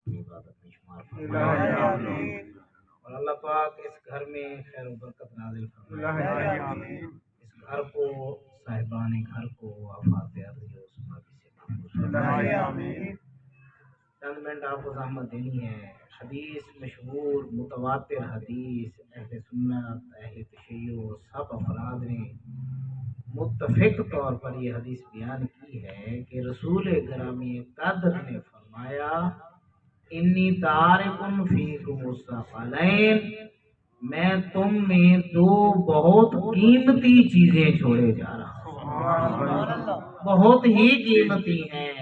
اپنی عبادت میں شمار فرمائے اور اللہ پاک اس گھر میں خیر و برکت نازل فرمائے، اس گھر کو، صاحبان گھر کو آفات ارضی و سماوی سے محفوظ فرمائے۔ چند منٹ آپ کو زحمت دینی ہے۔ حدیث مشہور متواتر حدیث اہل سنت اہل تشیع سب افراد نے متفق طور پر یہ حدیث بیان کی ہے کہ رسول گرامی قدر نے فرمایا انی تارکن فیکم الثقلین، میں تم میں دو بہت قیمتی چیزیں چھوڑے جا رہا ہوں، بہت ہی قیمتی ہیں،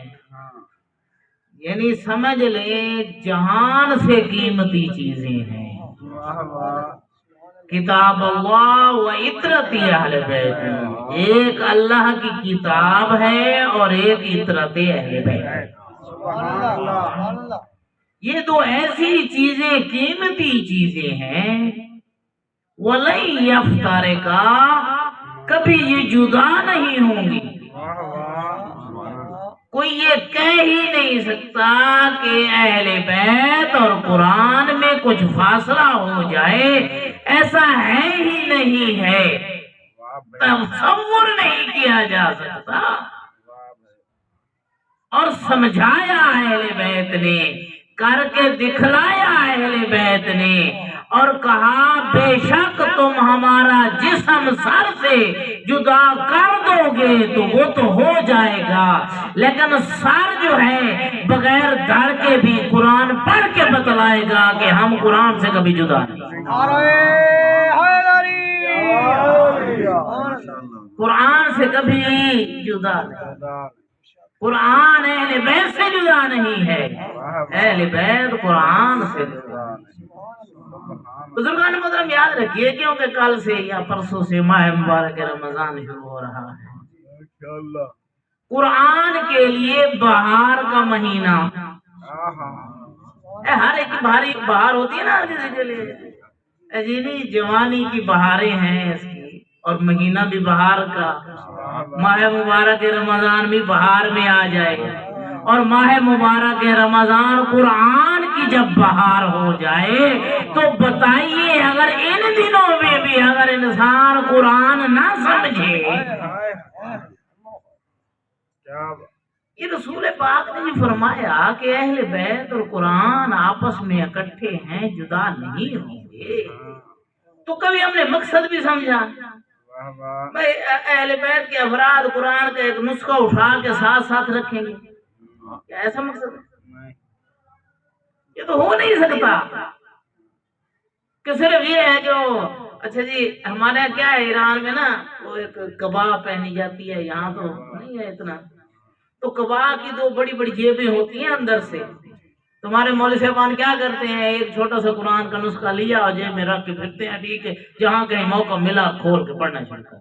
یعنی سمجھ لیں جہان سے قیمتی چیزیں ہیں، کتاب اللہ و عطرت اہل بیت، ایک اللہ کی کتاب ہے اور ایک عطرت اہل بیت۔ یہ دو ایسی چیزیں قیمتی چیزیں ہیں وَلَن يَفْتَرِقَا، کبھی یہ جدا نہیں ہوں گی۔ کوئی یہ کہہ ہی نہیں سکتا کہ اہل بیت اور قرآن میں کچھ فاصلہ ہو جائے، ایسا ہے ہی نہیں ہے، تصور نہیں کیا جا سکتا۔ اور سمجھایا اہل بیت نے، کر کے دکھلایا اہل بیت نے، اور کہا بے شک تم ہمارا جسم سر سے جدا کر دو گے تو وہ تو ہو جائے گا، لیکن سر جو ہے بغیر دھڑ کے بھی قرآن پڑھ کے بتلائے گا کہ ہم قرآن سے کبھی جدا نہیں، قرآن سے کبھی جدا نہیں، قرآن اہل بیت سے جدا نہیں ہے، اہل بیت قرآن سے جدا نہیں۔ بزرگان محترم یاد رکھیے کیونکہ کل سے یا پرسوں سے ماہ مبارک رمضان شروع ہو رہا ہے، قرآن کے لیے بہار کا مہینہ، ہر ایک بہار ہوتی ہے نا ہر کسی کے لیے، جی جوانی کی بہاریں ہیں اس کی، اور مہینہ بھی بہار کا، ماہ مبارک رمضان بھی بہار میں آ جائے گا، اور ماہ مبارک رمضان قرآن کی جب بہار ہو جائے تو بتائیے اگر ان دنوں میں بھی اگر انسان قرآن نہ سمجھے، یہ رسول پاک نے بھی فرمایا کہ اہل بیت اور قرآن آپس میں اکٹھے ہیں، جدا نہیں ہوں گے، تو کبھی ہم نے مقصد بھی سمجھا بھائی اہل بیت کے افراد قرآن کا ایک نسخہ اٹھا کے ساتھ ساتھ رکھیں گے، کیا ایسا مقصد ہے؟ یہ تو ہو نہیں سکتا کہ صرف یہ ہے کہ وہ اچھا جی ہمارے یہاں کیا ہے ایران میں نا وہ ایک کباب پہنی جاتی ہے، یہاں تو نہیں ہے اتنا، تو کباب کی دو بڑی بڑی جیبیں ہوتی ہیں اندر سے، تمہارے مولوی صاحبان کیا کرتے ہیں ایک چھوٹا سا قرآن کا نسخہ لیا اور جیب میں رکھ کے پھرتے ہیں، ٹھیک ہے جہاں کہیں موقع ملا کھول کے پڑھنا شروع کر۔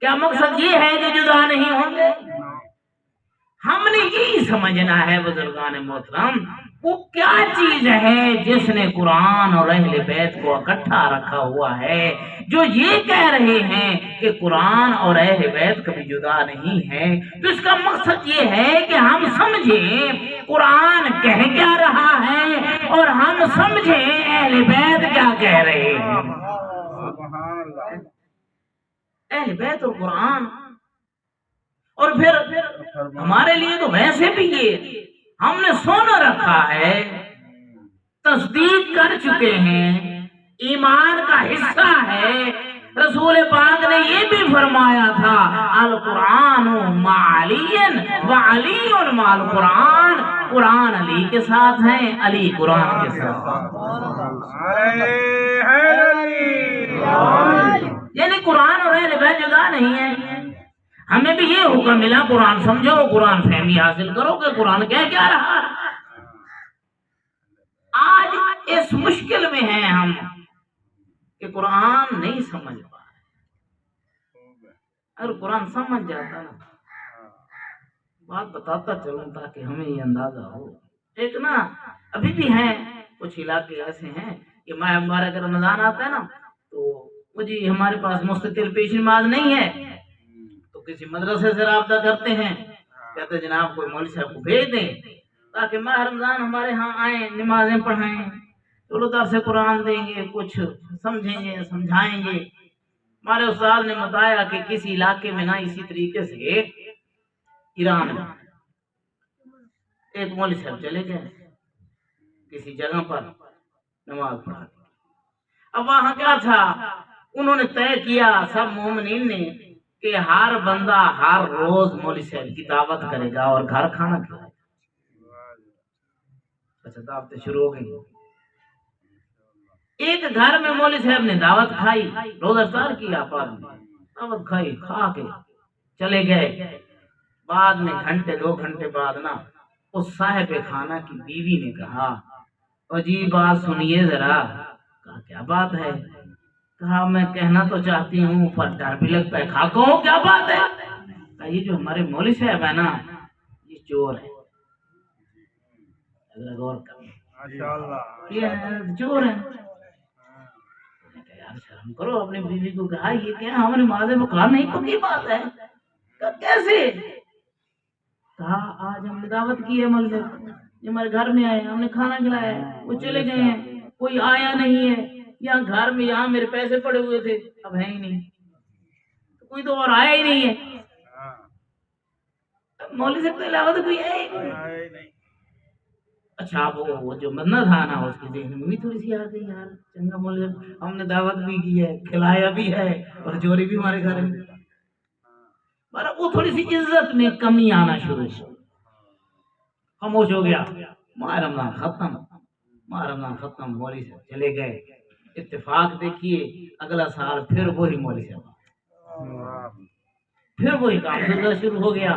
کیا مقصد یہ ہے کہ جدا نہیں ہوں گے؟ ہم نے یہی سمجھنا ہے بزرگان محترم، وہ کیا چیز ہے جس نے قرآن اور اہل بیت کو اکٹھا رکھا ہوا ہے، جو یہ کہہ رہے ہیں کہ قرآن اور اہل بیت کبھی جدا نہیں ہے، تو اس کا مقصد یہ ہے کہ ہم سمجھیں قرآن کہہ کیا رہا ہے اور ہم سمجھیں اہل بیت کیا کہہ رہے ہیں۔ اہل بیت اور قرآن، اور پھر ہمارے لیے تو ویسے بھی یہ ہم نے سن رکھا ہے، تصدیق کر چکے ہیں، ایمان کا حصہ ہے۔ رسول پاک نے یہ بھی فرمایا تھا القرآن مع علی و علی مع القرآن، قرآن علی کے ساتھ ہیں، علی قرآن کے ساتھ، یعنی قرآن اور اہل بیت جدا نہیں ہے۔ ہمیں بھی یہ حکم ملا قرآن سمجھو، قرآن فہمی حاصل کرو کہ قرآن کیا رہا۔ آج اس مشکل میں ہیں ہم کہ قرآن نہیں سمجھ پا رہے، اگر قرآن سمجھ جاتا نا، بات بتاتا چلوں تاکہ ہمیں یہ اندازہ ہو، ایک نا ابھی بھی ہیں کچھ علاقے ایسے ہیں کہ ماہ مبارک رمضان آتا ہے نا تو جی ہمارے پاس مستطیل پیش نماز نہیں ہے، کسی مدرسے سے رابطہ کرتے ہیں، کہتے ہیں جناب کوئی مولوی صاحب کو بھیج دیں، تاکہ ماہ رمضان ہمارے ہاں آئیں، نمازیں پڑھائیں، چلو درس قرآن دیں گے، کچھ سمجھیں گے، سمجھائیں گے۔ ہمارے استاد نے بتایا کہ کسی علاقے میں نہ اسی طریقے سے ایران میں ایک مولوی صاحب چلے گئے کسی جگہ پر نماز پڑھا۔ اب وہاں کیا تھا، انہوں نے طے کیا سب مومنین نے کہ ہر بندہ ہر روز مولوی صاحب کی دعوت کرے گا اور گھر کھانا کھلائے گا۔ اچھا، دعوتیں شروع ہو گئی۔ ایک گھر میں مولوی صاحب نے دعوت کھائی، روزہ افطار کیا، دعوت کھائی، کھا کے چلے گئے۔ بعد میں گھنٹے 2 گھنٹے بعد نا اس صاحب خانہ کی بیوی نے کہا، عجیب بات سنیے ذرا۔ کہا کیا بات ہے؟ کہا میں کہنا تو چاہتی ہوں پر ڈر بھی لگتا ہے۔ کہا کہو کیا بات ہے؟ کہا یہ جو ہمارے مولوی صاحب ہے نا یہ چور ہے۔ اگر غور کریں یہ چور ہے۔ یار شرم کرو، اپنی بیوی کو کہا یہ کیا ہمارے ماضی میں کہا نہیں پکی بات ہے۔ کہا کیسے؟ کہا آج ہم نے دعوت کی ہے مولوی صاحب، یہ ہمارے گھر میں آئے، ہم نے کھانا کھلایا ہے، وہ چلے گئے ہیں، کوئی آیا نہیں ہے، یہاں گھر میں یہاں میرے پیسے پڑے ہوئے تھے اب ہے ہی نہیں، کوئی تو اور آیا ہی نہیں ہے، مولوی صاحب کے علاوہ تو کوئی ہے ہی نہیں۔ اچھا وہ جو بندہ تھا نا اس کے ذہن میں بھی تھوڑی سی آ گئی، یار چنگا مولوی صاحب، ہم نے دعوت بھی کی ہے، کھلایا بھی ہے اور چوری بھی ہمارے گھر میں۔ پر وہ تھوڑی سی عزت میں کمی آنا شروع ہو، خاموش ہو گیا۔ ماہ رمضان ختم، ماہ رمضان ختم، مولوی صاحب چلے گئے۔ اتفاق دیکھیے اگلا سال پھر وہی مولوی صاحب، پھر وہی کام شروع ہو گیا۔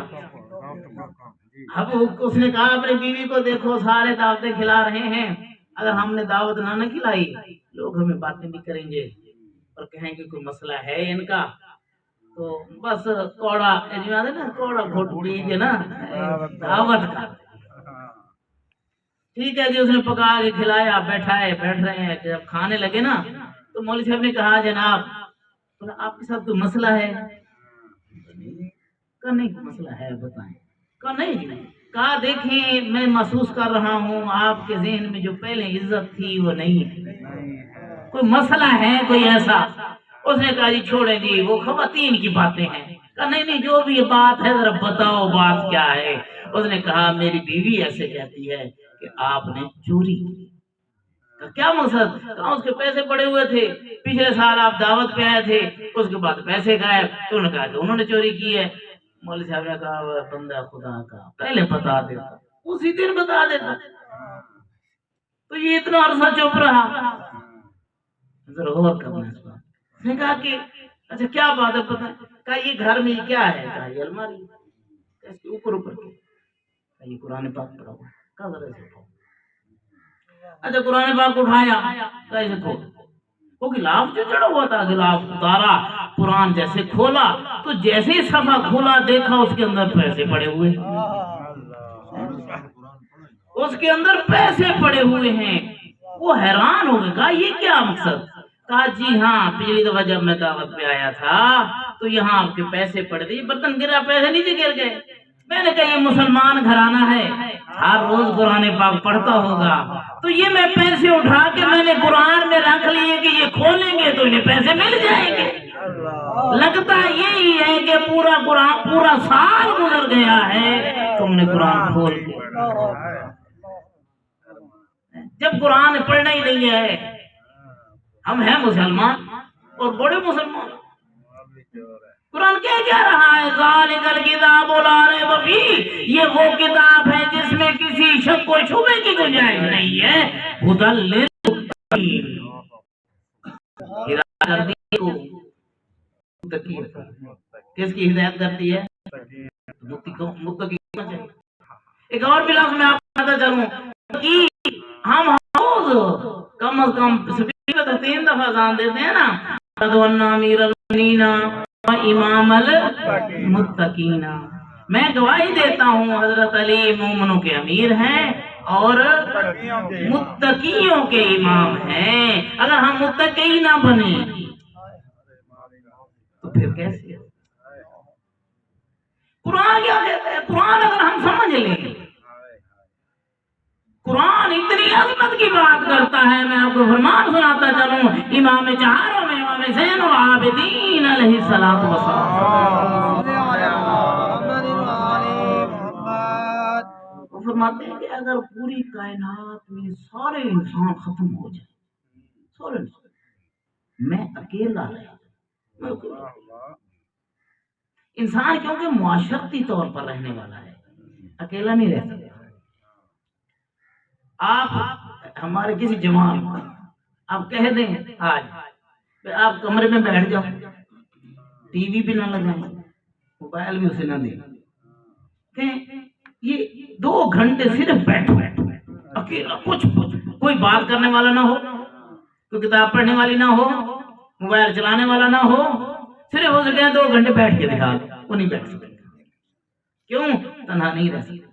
اب اس نے کہا اپنی بیوی کو دیکھو سارے دعوتیں کھلا رہے ہیں، اگر ہم نے دعوت نہ کھلائی لوگ ہمیں باتیں بھی کریں گے اور کہیں گے کوئی مسئلہ ہے ان کا، تو بس کوڑا نا کوڑا گھوٹ دیجیے نا دعوت کا۔ ٹھیک ہے جی، اس نے پکا کے کھلایا، بیٹھ رہے ہیں، جب کھانے لگے نا تو مولوی صاحب نے کہا جناب آپ کے ساتھ کوئی مسئلہ ہے؟ کہا نہیں کوئی مسئلہ ہے بتائیں۔ کہا نہیں، کہا دیکھیں میں محسوس کر رہا ہوں آپ کے ذہن میں جو پہلے عزت تھی وہ نہیں ہے، کوئی مسئلہ ہے کوئی ایسا؟ اس نے کہا جی چھوڑیں جی وہ خواتین کی باتیں ہیں۔ کہا نہیں جو بھی بات ہے ذرا بتاؤ بات کیا ہے؟ اس نے کہا میری بیوی ایسے کہتی ہے کہ آپ نے چوری کی۔ کہا کیا مقصد؟ کہا اس کے پیسے پڑے ہوئے تھے، پچھلے سال آپ دعوت پہ آئے تھے، اس کے بعد پیسے غائب، تو انہوں نے کہا کہ انہوں نے چوری کی ہے۔ مولوی صاحب نے کہا بندہ خدا کا پہلے بتا دیتا، اسی دن بتا دیتا، تو یہ اتنا عرصہ چپ رہا۔ ذرا غور کرنا اس بات۔ اس نے کہا کہ اچھا کیا بات ہے پتہ؟ کہا یہ گھر میں کیا ہے؟ کہا یہ الماری، اس کے اوپر کہا یہ قرآن پاک پڑھا ہوا۔ کہا ذرا اسے کھول۔ اچھا قرآن پاک اٹھایا، کہا اسے کھول۔ وہ غلاف جو چڑھا ہوا تھا غلاف اتارا، قرآن جیسے کھولا تو جیسے ہی صفحہ کھولا دیکھا اس کے اندر پیسے پڑے ہوئے، اس کے اندر پیسے پڑے ہوئے ہیں۔ وہ حیران ہو گئے، کہا یہ کیا مقصد؟ کہا جی ہاں پچھلی دفعہ جب میں دعوت پہ آیا تھا تو یہاں آپ کے پیسے پڑے تھے، یہ برتن گرا پیسے نیچے گر گئے، میں نے کہا یہ مسلمان گھرانہ ہے ہر روز قرآن پاک پڑھتا ہوگا، تو یہ میں پیسے اٹھا کے میں نے قرآن میں رکھ لیے کہ یہ کھولیں گے تو انہیں پیسے مل جائیں گے۔ لگتا یہی ہے کہ پورا سال گزر گیا ہے تم نے قرآن کھول کے، جب قرآن پڑھنا ہی نہیں ہے۔ ہم ہیں مسلمان اور بڑے مسلمان، قرآن کیا رہا ہے؟ ذالک الکتاب لا ریب فیہ، یہ وہ کتاب ہے جس میں کسی شک و شبہ کی گنجائش نہیں ہے، ھدی للمتقین، ہدایت کرتی ہے متقین، کس کی ہدایت کرتی ہے؟ متقین ہونا چاہیے۔ ایک اور بھی لفظ میں آپ کو بتا چلوں کہ ہم کم از کم سپیکر تو 3 دفعہ اذان دیتے ہیں نا، امیر المؤمنین و امام المتقین، میں گواہی دیتا ہوں حضرت علی مومنوں کے امیر ہیں اور متقیوں کے امام ہیں۔ اگر ہم متقی نہ بنے تو پھر کیسے؟ قرآن کیا کہتا ہے؟ قرآن اگر ہم سمجھ لیں قرآن اتنی عظمت کی بات کرتا ہے. میں آپ کو فرمان سناتا چلوں. امام چہاروں میں امام زین العابدین علیہ الصلوۃ والسلام وہ فرماتے ہیں کہ اگر پوری کائنات میں سارے انسان ختم ہو جائیں، سارے انسان، میں اکیلا رہا. انسان کیونکہ معاشرتی طور پر رہنے والا ہے، اکیلا نہیں رہ سکتا. آپ ہمارے کسی جماعت میں آپ کہہ دیں آج کہ آپ کمرے میں بیٹھ جاؤ، ٹی وی بھی نہ لگائیں، موبائل بھی اسے نہ دیں، کہ یہ 2 گھنٹے صرف بیٹھو اکیلا، کچھ کوئی بات کرنے والا نہ ہو، کوئی کتاب پڑھنے والی نہ ہو، موبائل چلانے والا نہ ہو، صرف ہو سکے 2 گھنٹے بیٹھ کے دکھا دیں. وہ نہیں بیٹھ سکتے. کیوں؟ تنہا نہیں رہ سکتے.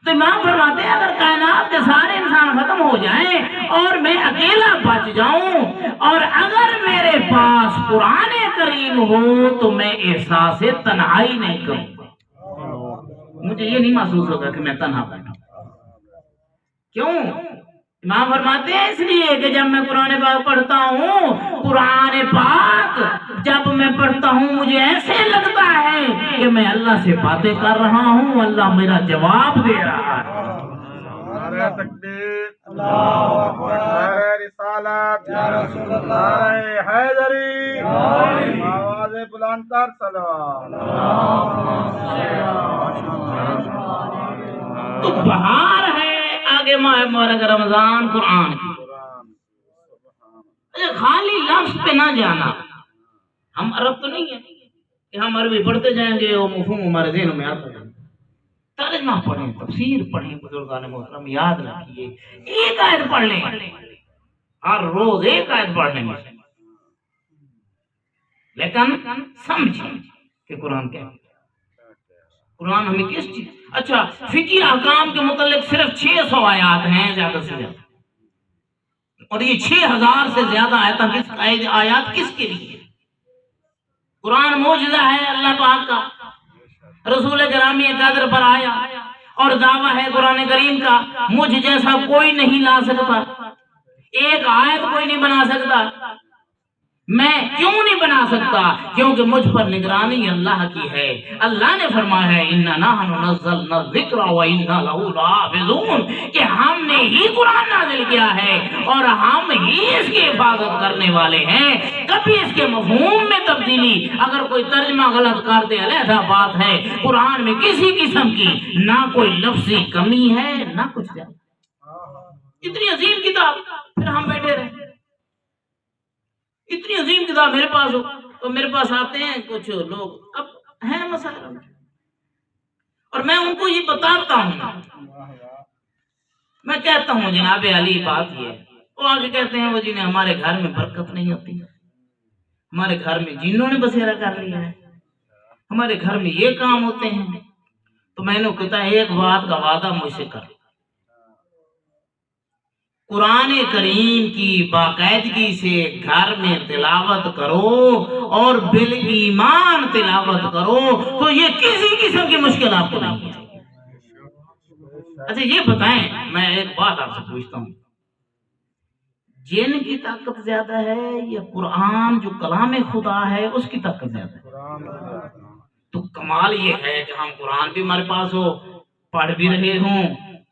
تو امام فرماتے ہیں اگر کائنات کے سارے انسان ختم ہو جائیں اور میں اکیلا بچ جاؤں اور اگر میرے پاس قرآن کریم ہو تو میں احساس تنہائی نہیں کروں. مجھے یہ نہیں محسوس ہوگا کہ میں تنہا بیٹھا. کیوں؟ امام فرماتے ہیں اس لیے کہ جب میں قرآن پاک پڑھتا ہوں، قرآن پاک جب میں پڑھتا ہوں مجھے ایسے لگتا ہے کہ میں اللہ سے باتیں کر رہا ہوں، اللہ میرا جواب دے رہا ہے. نعرہ تکبیر، اللہ اکبر، نعرہ رسالت، یا رسول اللہ، نعرہ حیدری، آواز بلند تر صلوات. تو بہار ہے آگے ماہ مبارک رمضان قرآن کی. خالی لفظ پہ نہ جانا. ہم عرب تو نہیں ہے کہ ہم عربی پڑھتے جائیں گے اور مفہوم ہمارے ذہن میں آتا جائے. ترجمہ پڑھیں، تفسیر پڑھیں، بزرگان محترم یاد رکھیے. ایک آیت پڑھ لیں، ہر روز ایک آیت پڑھنے میں، لیکن سمجھیں کہ قرآن کیا ہے. قرآن ہمیں کس چیز. اچھا، فقہی احکام کے متعلق صرف 600 آیات ہیں زیادہ سے زیادہ، اور یہ 6000 سے زیادہ آیات کس کے لیے؟ قرآن معجزہ ہے اللہ پاک کا، رسول گرامی قدر پر آیا اور دعویٰ ہے قرآن کریم کا مجھ جیسا کوئی نہیں لا سکتا، ایک آیت کوئی نہیں بنا سکتا. میں کیوں نہیں بنا سکتا؟ کیونکہ مجھ پر نگرانی اللہ کی ہے. اللہ نے فرمایا ہے اِنَّا نَحْنُ نَزَّلْنَا الذِّكْرَ وَإِنَّا لَهُ لَحَافِظُونَ، کہ ہم نے ہی قرآن نازل کیا ہے اور ہم ہی اس کی حفاظت کرنے والے ہیں. کبھی اس کے مفہوم میں تبدیلی، اگر کوئی ترجمہ غلط کر دے علیحدہ بات ہے. قرآن میں کسی قسم کی نہ کوئی لفظی کمی ہے نہ کچھ زیادہ. اتنی عظیم کتاب، پھر ہم بیٹھے رہے. اتنی عظیم کتاب میرے پاس ہو تو میرے پاس آتے ہیں کچھ لوگ، اب ہیں مسائل، اور میں ان کو یہ بتاتا ہوں، میں کہتا ہوں جناب علی بات یہ ہے. وہ آگے کہتے ہیں وہ جی نے ہمارے گھر میں برکت نہیں ہوتی، ہمارے گھر میں جنوں نے بسیرا کر لیا ہے، ہمارے گھر میں یہ کام ہوتے ہیں. تو میں نے کہتا ایک بات کا وعدہ مجھ سے کر، قرآن کریم کی باقاعدگی سے گھر میں تلاوت کرو اور بالایمان تلاوت کرو تو یہ کسی قسم کی مشکل آپ کو نہیں ہے. اچھا یہ بتائیں، میں ایک بات آپ سے پوچھتا ہوں، جن کی طاقت زیادہ ہے یا قرآن جو کلام خدا ہے اس کی طاقت زیادہ ہے؟ تو کمال یہ ہے کہ ہم قرآن بھی ہمارے پاس ہو، پڑھ بھی رہے ہوں،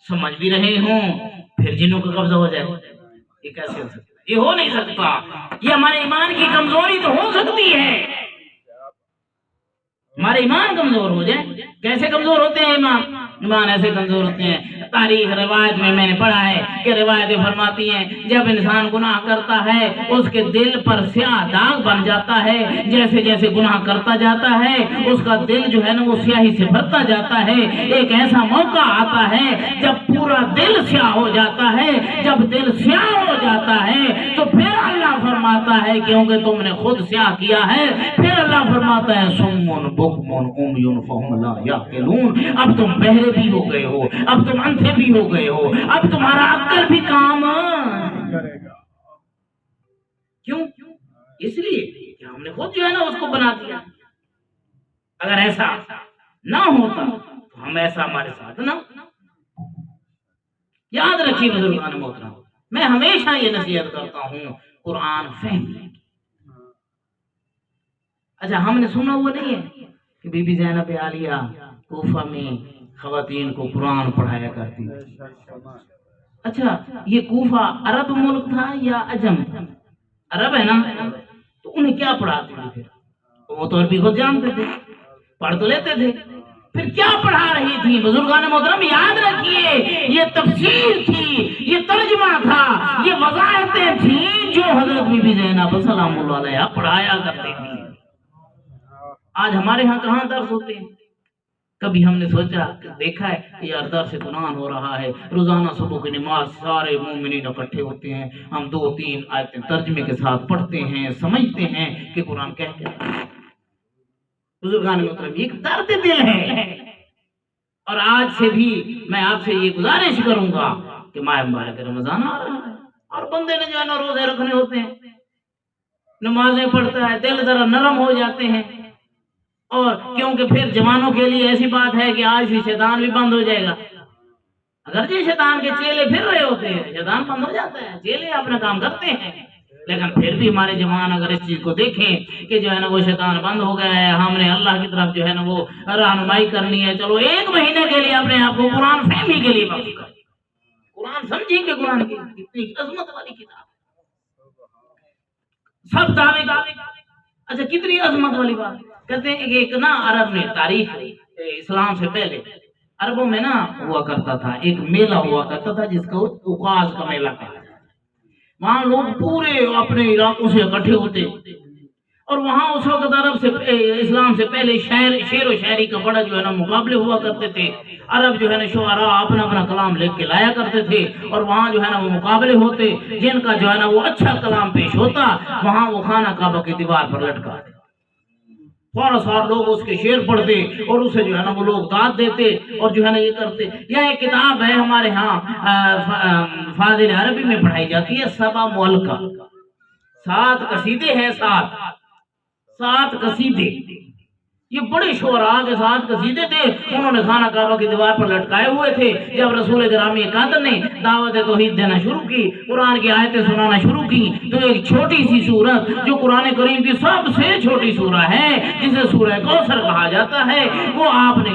سمجھ بھی رہے ہوں، پھر جنوں کا قبضہ ہو جائے. یہ کیسے ہو سکتا؟ یہ ہو نہیں سکتا. یہ ہمارے ایمان کی کمزوری تو ہو سکتی ہے، ہمارے ایمان کمزور ہو جائے. کیسے کمزور ہوتے ہیں ایمان ایسے کمزور ہوتے ہیں. تاریخ روایت میں نے پڑھا ہے کہ روایتیں فرماتی ہیں جب انسان گناہ کرتا ہے اس کے دل پر سیاہ داغ بن جاتا ہے. جیسے جیسے گناہ کرتا جاتا ہے اس کا دل جو ہے نا وہ سیاہی سے بھرتا جاتا ہے. ایک ایسا موقع آتا ہے جب پورا دل سیاہ ہو جاتا ہے. جب دل سیاہ ہو جاتا ہے تو پھر اللہ فرماتا ہے کیونکہ تم نے خود سیاہ کیا ہے، پھر اللہ فرماتا ہے سمن بکمن عمیٌ فہم لا یعقلون، اب تم بہرے بھی ہو گئے ہو، اب تم اندھے بھی ہو گئے ہو، اب تمہارا عقل بھی کام کرے گا. کیوں؟ اس لیے کہ ہم نے خود جو ہے نا اس کو بنا دیا. اگر ایسا نہ ہوتا تو ہم ایسا ہمارے ساتھ نہ. یاد رکھیے بزرگان محترم، میں ہمیشہ یہ نصیحت کرتا ہوں، قرآن فہم لیں۔ اچھا ہم نے سنا ہوا نہیں ہے کہ بی بی زینب عالیہ کوفہ میں خواتین کو قرآن پڑھایا کرتی تھی؟ اچھا یہ کوفہ عرب ملک تھا یا عجم تھا؟ عرب ہے نا، تو انہیں کیا پڑھاتے تھے پھر؟ وہ تو عربی خود جانتے تھے، پڑھ تو لیتے تھے، پھر کیا پڑھا رہی تھی؟ بزرگان محترم یاد رکھیے، یہ تفسیر تھی، یہ ترجمہ تھا، یہ وضاحتیں تھیں جو حضرت بی بی زینب سلام اللہ علیہا پڑھایا کرتی تھی۔ آج ہمارے ہاں کہاں درس ہوتے ہیں؟ کبھی ہم نے سوچا دیکھا ہے کہ یار درس قرآن ہو رہا ہے، روزانہ صبح کی نماز سارے مومنین اکٹھے ہوتے ہیں، ہم 2-3 آیتیں ترجمے کے ساتھ پڑھتے ہیں، سمجھتے ہیں کہ قرآن کیا کہتا ہے۔ بزرگان محترم ایک درد دل ہے، اور آج سے بھی میں آپ سے یہ گزارش کروں گا کہ ماہ مبارک رمضان آ رہا ہے اور بندے نے جو ہے نا روزے رکھنے ہوتے ہیں، نمازیں پڑھتا ہے، دل ذرا نرم ہو جاتے ہیں، اور کیونکہ پھر جوانوں کے لیے ایسی بات ہے کہ آج ہی شیطان بھی بند ہو جائے گا۔ اگرچہ شیطان کے چیلے پھر رہے ہوتے ہیں، شیطان بند ہو جاتا ہے، چیلے اپنا کام کرتے ہیں، لیکن پھر بھی ہمارے جوان اگر اس چیز کو دیکھیں کہ جو ہے نا وہ شیطان بند ہو گیا ہے، ہم نے اللہ کی طرف جو ہے نا وہ رہنمائی کرنی ہے، چلو 1 مہینے کے لیے اپنے آپ کو قرآن فہمی کے لیے وقف کریں، قرآن سمجھیں کہ قرآن کی کتنی عظمت والی کتاب ہے، سب دعوے اچھا کتنی عظمت والی بات۔ کہتے ہیں کہ ایک نا عرب میں تاریخ اسلام سے پہلے عربوں میں نا ہوا کرتا تھا، ایک میلہ ہوا کرتا تھا جس کو اوقاز کا میلہ کہا جاتا ہے۔ وہاں لوگ پورے اپنے علاقوں سے اکٹھے ہوتے، اور وہاں اس وقت عرب سے اسلام سے پہلے شعر و شاعری کا بڑا جو ہے نا مقابلے ہوا کرتے تھے۔ عرب جو ہے نا شعراء اپنا اپنا کلام لکھ کے لایا کرتے تھے، اور وہاں جو ہے نا وہ مقابلے ہوتے، جن کا جو ہے نا وہ اچھا کلام پیش ہوتا وہاں وہ خانہ کعبہ کی دیوار پر لٹکا دے، فوراً لوگ اس کے شعر پڑھتے اور اسے جو ہے نا وہ لوگ داد دیتے اور جو ہے نا یہ کرتے۔ یہ ایک کتاب ہے ہمارے ہاں فاضل عربی میں پڑھائی جاتی ہے، 7 معلقہ، 7 قصیدے ہیں، 7 قصیدے، یہ بڑے شعراء کے 7 قصیدے تھے، انہوں نے خانہ کعبہ کی دیوار پر لٹکائے ہوئے تھے۔ جب رسول گرامی قادر نے دعوت توحید دینا شروع کی، قرآن کی آیتیں سنانا شروع کی، تو ایک چھوٹی سی سورت جو قرآن کریم کی سب سے چھوٹی سورہ ہے، جسے سورہ کوثر کہا جاتا ہے، وہ آپ نے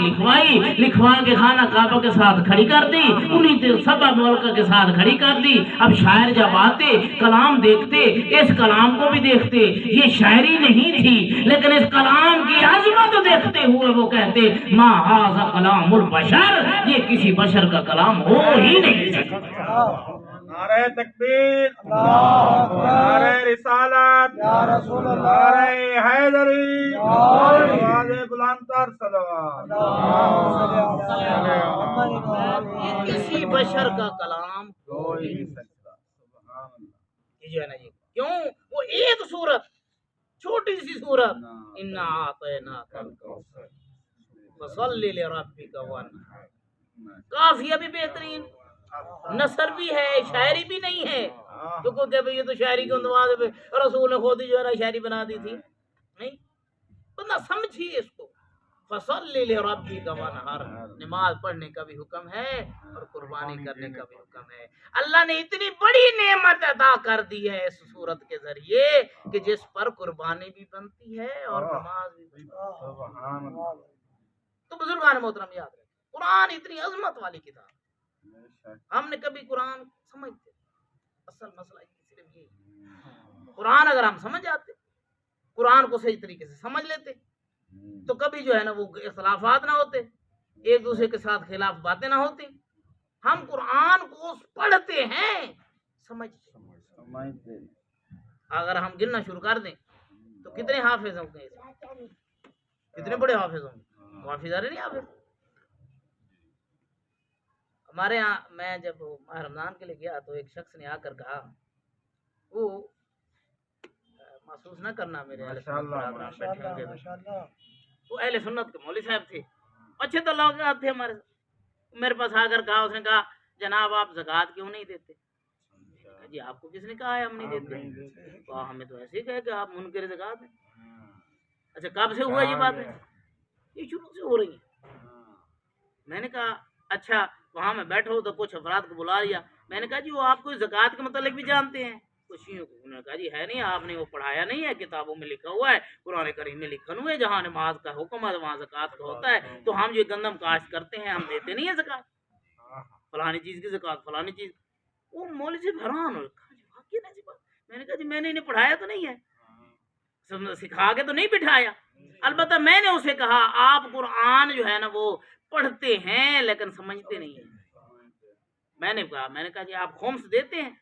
لکھوا کے خانہ کعبہ کے ساتھ کھڑی کر دی، انہیں 7 معلقہ کے ساتھ کھڑی کر دی۔ اب شاعر جب آتے کلام دیکھتے، اس کلام کو بھی دیکھتے، یہ شاعری نہیں تھی لیکن اس کلام کی عظمت دیکھتے ہوئے وہ کہتے ما ھذا کلام البشر، یہ کسی بشر کا کلام ہو ہی نہیں سکتا۔ نعرہ تکبیر، نعرہ رسالت، نعرہ حیدری، آواز بلند تر صلوات۔ یہ کسی بشر کا کلام ہو ہی نہیں سکتا، سبحان اللہ۔ یہ جو ہے نا یہ کیوں؟ وہ ایک سورت، چھوٹی سی سورت، انا اعطیناک الکوثر فصلی لربک وانحر، قافیہ بھی بہترین، نثر بھی ہے، شاعری بھی نہیں ہے تو کہتے ہیں یہ تو شاعری کی اندواز ہے، رسول نے خود ہی جو ہے نا شاعری بنا دی تھی، نہیں، بندہ سمجھیے اس کو، فصلی لربک وانحر، نماز پڑھنے کا بھی حکم ہے اور قربانی کرنے کا بھی حکم ہے۔ اللہ نے اتنی بڑی نعمت عطا کر دی ہے اس صورت کے ذریعے کہ جس پر قربانی بھی بنتی ہے اور نماز بھی بنتی ہے۔ سبحان اللہ۔ تو بزرگان محترم یاد رکھیں، قرآن اتنی عظمت والی کتاب، ہم نے کبھی قرآن سمجھتے، اصل مسئلہ صرف یہ، قرآن اگر ہم سمجھ جاتے، قرآن کو صحیح طریقے سے سمجھ لیتے تو کبھی جو ہے نا وہ اختلافات نہ ہوتے، ایک دوسرے کے ساتھ خلاف باتیں نہ ہوتی۔ ہم قرآن کو پڑھتے ہیں سمجھتے، اگر ہم گننا شروع کر دیں تو کتنے حافظ ہوں گے، کتنے بڑے حافظ ہوں گے، حافظ ارے نہیں حافظ۔ ہمارے ہاں میں جب ماہ رمضان کے لیے گیا تو ایک شخص نے آ کر کہا، وہ محسوس نہ کرنا میرے اہل سنت بیٹھے ہوں گے، وہ اہل سنت کے مولوی صاحب تھے، اچھے تو لوگ تھے ہمارے، میرے پاس آ کر کہا، اس نے کہا جناب آپ زکوٰۃ کیوں نہیں دیتے؟ جی آپ کو کس نے کہا ہے ہم نہیں دیتے؟ تو ہمیں تو ایسے ہی کہے کہ آپ منکر زکوٰۃ ہیں۔ اچھا کب سے ہوا یہ بات ہے؟ یہ شروع سے ہو رہی ہے۔ میں نے کہا اچھا وہاں میں بیٹھا ہوں تو کچھ افراد کو بلا لیا. میں نے کہا جی وہ آپ کو زکوٰۃ کے متعلق بھی جانتے ہیں؟ کچھ انہوں نے کہا جی ہے نہیں, آپ نے وہ پڑھایا نہیں ہے, کتابوں میں لکھا ہوا ہے, قرآن کریم میں لکھا ہوا ہے, جہاں نماز کا حکم ہے وہاں زکوٰۃ کا ہوتا ہے. تو ہم جو گندم کاشت کرتے ہیں ہم دیتے نہیں ہیں زکوٰۃ, فلانی چیز کی زکوٰۃ فلانی چیز. وہ مولوی سے حیران ہو, میں نے کہا جی میں نے انہیں پڑھایا تو نہیں ہے, سکھا کے تو نہیں بٹھایا. البتہ میں نے اسے کہا آپ قرآن جو ہے نا وہ پڑھتے ہیں لیکن سمجھتے نہیں ہیں. میں نے کہا جی آپ خمس دیتے ہیں؟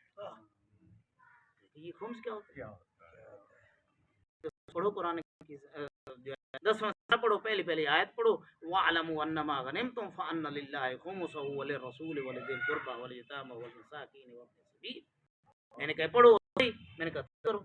یہ خمس کیا ہوتا ہے؟ پڑھو قرآن کی 10واں سورہ پڑھو, پہلی آیت پڑھو, وَاعْلَمُوا أَنَّمَا غَنِمْتُمْ فَأَنَّ لِلَّهِ خُمُسَهُ وَلِلرَّسُولِ وَلِذِي الْقُرْبَى وَالْيَتَامَى وَالْمَسَاكِينِ وَابْنِ السَّبِيلِ. میں نے کہا پڑھو, میں نے کہا کرو.